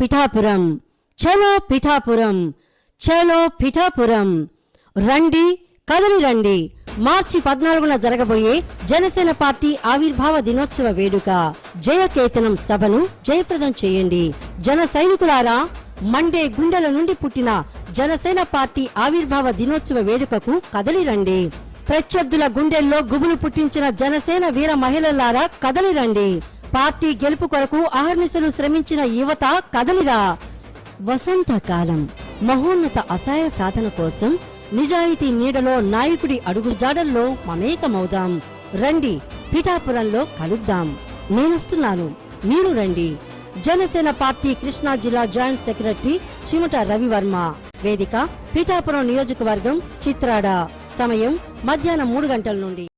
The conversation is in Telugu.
పిఠాపురం, చలో పిఠాపురం, చలో పిఠాపురం. రండి, కదలి రండి. మార్చి 14న జరగబోయే జనసేన పార్టీ ఆవిర్భావ దినోత్సవ వేడుక జయకేతనం సభను జయప్రదం చేయండి. జన సైనికులారా, మండే గుండెల నుండి పుట్టిన జనసేన పార్టీ ఆవిర్భావ దినోత్సవ వేడుకకు కదలిరండి. ప్రత్యర్థుల గుండెల్లో గుబులు పుట్టించిన జనసేన వీర మహిళలారా కదలిరండి. పార్టీ గెలుపు కొరకు అహర్నిశలు శ్రమించిన యువత కదలిరా. వసంతకాలం మహోన్నత అసాయ సాధన కోసం నిజాయితీ నీడలో నాయకుడి అడుగుజాడల్లో మమేకమవుదాం. రండి, పిఠాపురంలో కలుద్దాం. నేనొస్తున్నాను, మీరు రండి. జనసేన పార్టీ కృష్ణా జిల్లా జాయింట్ సెక్రటరీ చిముట రవివర్మ. వేదిక పిఠాపురం నియోజకవర్గం, చిత్రాడ. సమయం మధ్యాహ్నం 3 గంటల నుండి.